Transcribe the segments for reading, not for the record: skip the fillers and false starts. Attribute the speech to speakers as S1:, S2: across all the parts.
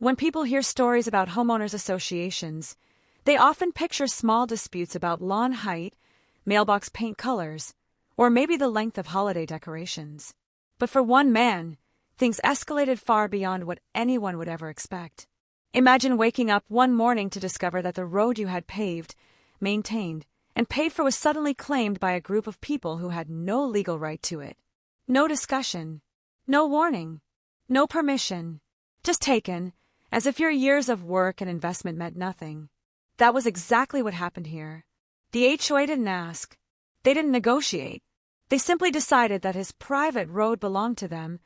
S1: When people hear stories about homeowners associations, they often picture small disputes about lawn height, mailbox paint colors, or maybe the length of holiday decorations. But for one man, things escalated far beyond what anyone would ever expect. Imagine waking up one morning to discover that the road you had paved, maintained, and paid for was suddenly claimed by a group of people who had no legal right to it. No discussion, no warning, no permission, just taken, as if your years of work and investment meant nothing. That was exactly what happened here. The HOA didn't ask. They didn't negotiate. They simply decided that his private road belonged to them,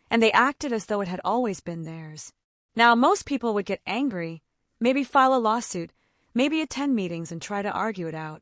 S1: and they acted as though it had always been theirs. Now, most people would get angry, maybe file a lawsuit, maybe attend meetings and try to argue it out.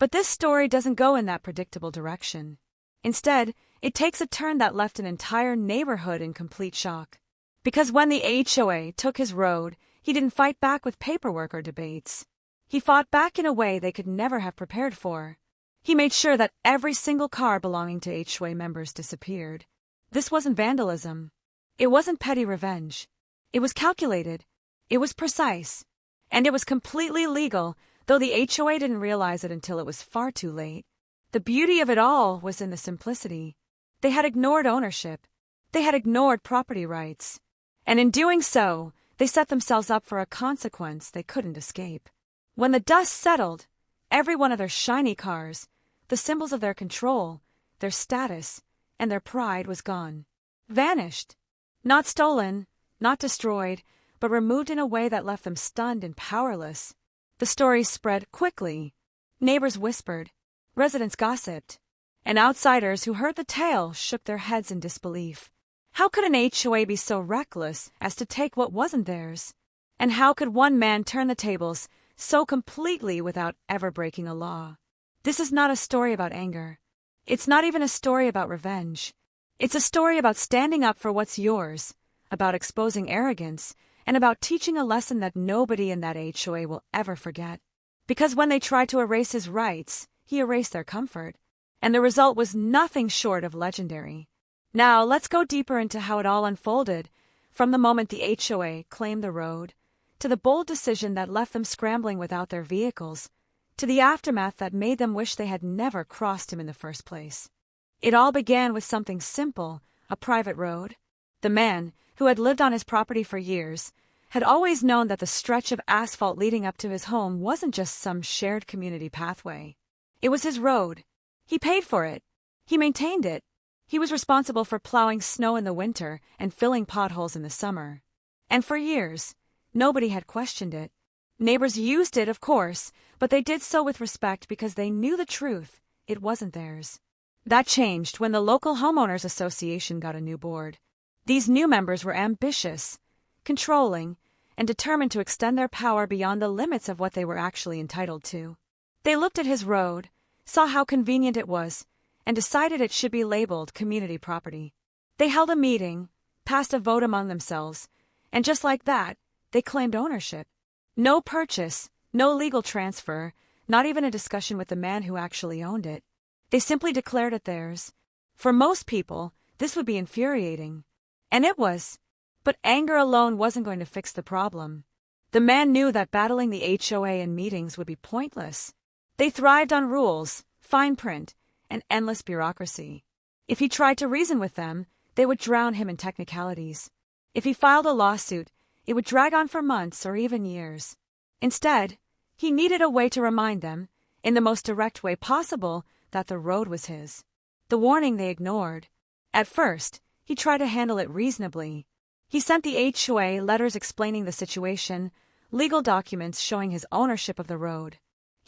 S1: But this story doesn't go in that predictable direction. Instead, it takes a turn that left an entire neighborhood in complete shock. Because when the HOA took his road, he didn't fight back with paperwork or debates. He fought back in a way they could never have prepared for. He made sure that every single car belonging to HOA members disappeared. This wasn't vandalism. It wasn't petty revenge. It was calculated. It was precise. And it was completely legal, though the HOA didn't realize it until it was far too late. The beauty of it all was in the simplicity. They had ignored ownership. They had ignored property rights. And in doing so, they set themselves up for a consequence they couldn't escape. When the dust settled, every one of their shiny cars, the symbols of their control, their status, and their pride was gone. Vanished. Not stolen, not destroyed, but removed in a way that left them stunned and powerless. The story spread quickly. Neighbors whispered, residents gossiped, and outsiders who heard the tale shook their heads in disbelief. How could an HOA be so reckless as to take what wasn't theirs? And how could one man turn the tables so completely without ever breaking a law? This is not a story about anger. It's not even a story about revenge. It's a story about standing up for what's yours, about exposing arrogance, and about teaching a lesson that nobody in that HOA will ever forget. Because when they tried to erase his rights, he erased their comfort, and the result was nothing short of legendary. Now, let's go deeper into how it all unfolded, from the moment the HOA claimed the road, to the bold decision that left them scrambling without their vehicles, to the aftermath that made them wish they had never crossed him in the first place. It all began with something simple, a private road. The man, who had lived on his property for years, had always known that the stretch of asphalt leading up to his home wasn't just some shared community pathway. It was his road. He paid for it. He maintained it. He was responsible for plowing snow in the winter and filling potholes in the summer. And for years, nobody had questioned it. Neighbors used it, of course, but they did so with respect because they knew the truth. It wasn't theirs. That changed when the local homeowners association got a new board. These new members were ambitious, controlling, and determined to extend their power beyond the limits of what they were actually entitled to. They looked at his road, saw how convenient it was, and decided it should be labeled community property. They held a meeting, passed a vote among themselves, and just like that, they claimed ownership. No purchase, no legal transfer, not even a discussion with the man who actually owned it. They simply declared it theirs. For most people, this would be infuriating. And it was. But anger alone wasn't going to fix the problem. The man knew that battling the HOA in meetings would be pointless. They thrived on rules, fine print, and endless bureaucracy. If he tried to reason with them, they would drown him in technicalities. If he filed a lawsuit, it would drag on for months or even years. Instead, he needed a way to remind them, in the most direct way possible, that the road was his. The warning they ignored. At first, he tried to handle it reasonably. He sent the HOA letters explaining the situation, legal documents showing his ownership of the road.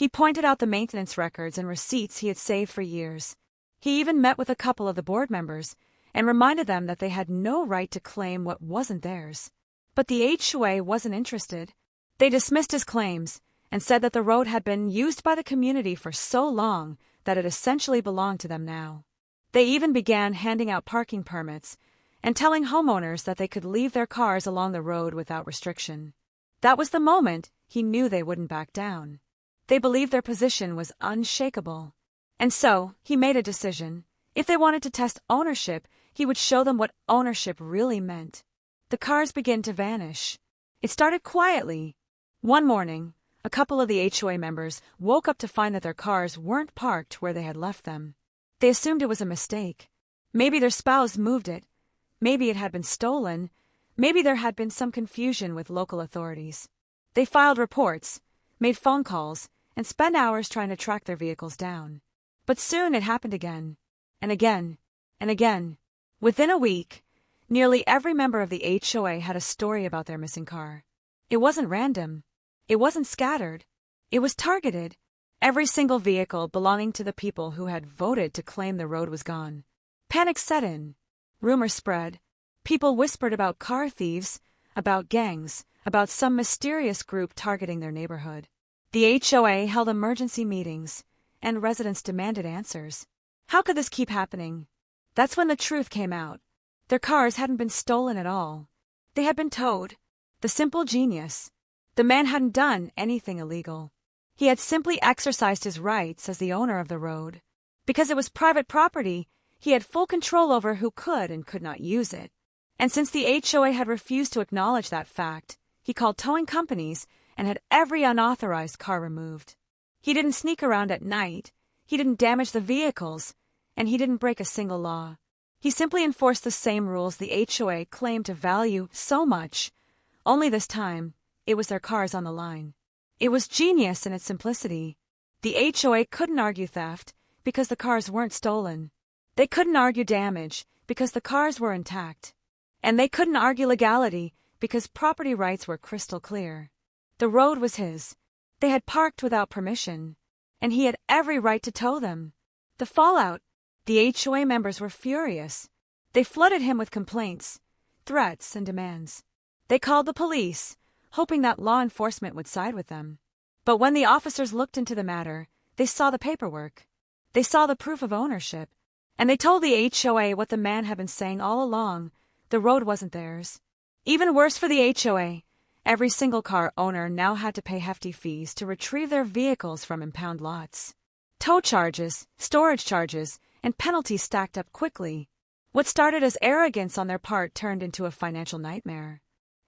S1: He pointed out the maintenance records and receipts he had saved for years. He even met with a couple of the board members and reminded them that they had no right to claim what wasn't theirs. But the HOA wasn't interested. They dismissed his claims and said that the road had been used by the community for so long that it essentially belonged to them now. They even began handing out parking permits and telling homeowners that they could leave their cars along the road without restriction. That was the moment he knew they wouldn't back down. They believed their position was unshakable. And so, he made a decision. If they wanted to test ownership, he would show them what ownership really meant. The cars began to vanish. It started quietly. One morning, a couple of the HOA members woke up to find that their cars weren't parked where they had left them. They assumed it was a mistake. Maybe their spouse moved it. Maybe it had been stolen. Maybe there had been some confusion with local authorities. They filed reports, made phone calls, and spent hours trying to track their vehicles down. But soon it happened again, and again, and again. Within a week, nearly every member of the HOA had a story about their missing car. It wasn't random. It wasn't scattered. It was targeted. Every single vehicle belonging to the people who had voted to claim the road was gone. Panic set in. Rumors spread. People whispered about car thieves, about gangs, about some mysterious group targeting their neighborhood. The HOA held emergency meetings, and residents demanded answers. How could this keep happening? That's when the truth came out. Their cars hadn't been stolen at all. They had been towed. The simple genius. The man hadn't done anything illegal. He had simply exercised his rights as the owner of the road. Because it was private property, he had full control over who could and could not use it. And since the HOA had refused to acknowledge that fact, he called towing companies and had every unauthorized car removed. He didn't sneak around at night, he didn't damage the vehicles, and he didn't break a single law. He simply enforced the same rules the HOA claimed to value so much, only this time, it was their cars on the line. It was genius in its simplicity. The HOA couldn't argue theft because the cars weren't stolen. They couldn't argue damage because the cars were intact. And they couldn't argue legality because property rights were crystal clear. The road was his. They had parked without permission, and he had every right to tow them. The fallout. The HOA members were furious. They flooded him with complaints, threats, and demands. They called the police, hoping that law enforcement would side with them. But when the officers looked into the matter, they saw the paperwork. They saw the proof of ownership. And they told the HOA what the man had been saying all along. The road wasn't theirs. Even worse for the HOA, every single car owner now had to pay hefty fees to retrieve their vehicles from impound lots. Tow charges, storage charges, and penalties stacked up quickly. What started as arrogance on their part turned into a financial nightmare.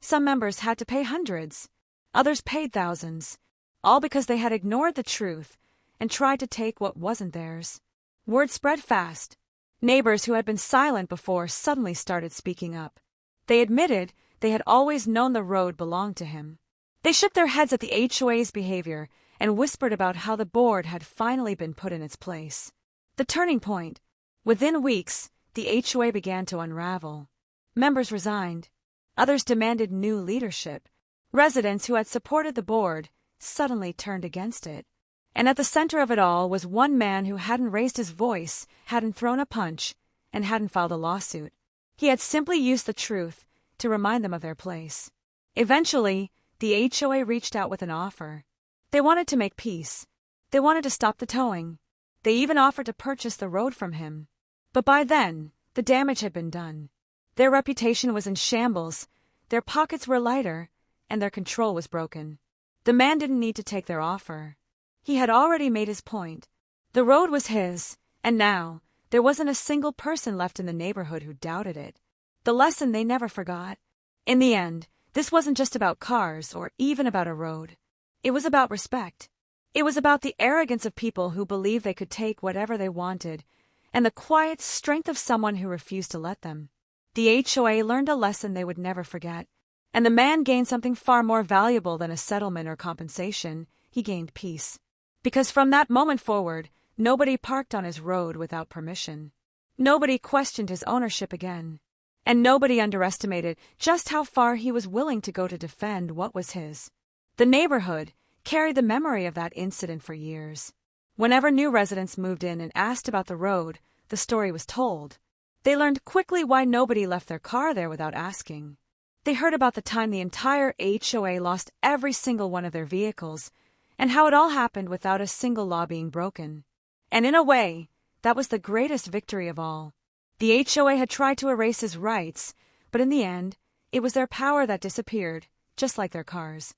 S1: Some members had to pay hundreds. Others paid thousands, all because they had ignored the truth and tried to take what wasn't theirs. Word spread fast. Neighbors who had been silent before suddenly started speaking up. They admitted they had always known the road belonged to him. They shook their heads at the HOA's behavior and whispered about how the board had finally been put in its place. The turning point. Within weeks, the HOA began to unravel. Members resigned. Others demanded new leadership. Residents who had supported the board suddenly turned against it. And at the center of it all was one man who hadn't raised his voice, hadn't thrown a punch, and hadn't filed a lawsuit. He had simply used the truth to remind them of their place. Eventually, the HOA reached out with an offer. They wanted to make peace. They wanted to stop the towing. They even offered to purchase the road from him. But by then, the damage had been done. Their reputation was in shambles, their pockets were lighter, and their control was broken. The man didn't need to take their offer. He had already made his point. The road was his, and now, there wasn't a single person left in the neighborhood who doubted it. The lesson they never forgot. In the end, this wasn't just about cars or even about a road. It was about respect. It was about the arrogance of people who believed they could take whatever they wanted, and the quiet strength of someone who refused to let them. The HOA learned a lesson they would never forget, and the man gained something far more valuable than a settlement or compensation. He gained peace. Because from that moment forward, nobody parked on his road without permission. Nobody questioned his ownership again. And nobody underestimated just how far he was willing to go to defend what was his. The neighborhood carried the memory of that incident for years. Whenever new residents moved in and asked about the road, the story was told. They learned quickly why nobody left their car there without asking. They heard about the time the entire HOA lost every single one of their vehicles, and how it all happened without a single law being broken. And in a way, that was the greatest victory of all. The HOA had tried to erase his rights, but in the end, it was their power that disappeared, just like their cars.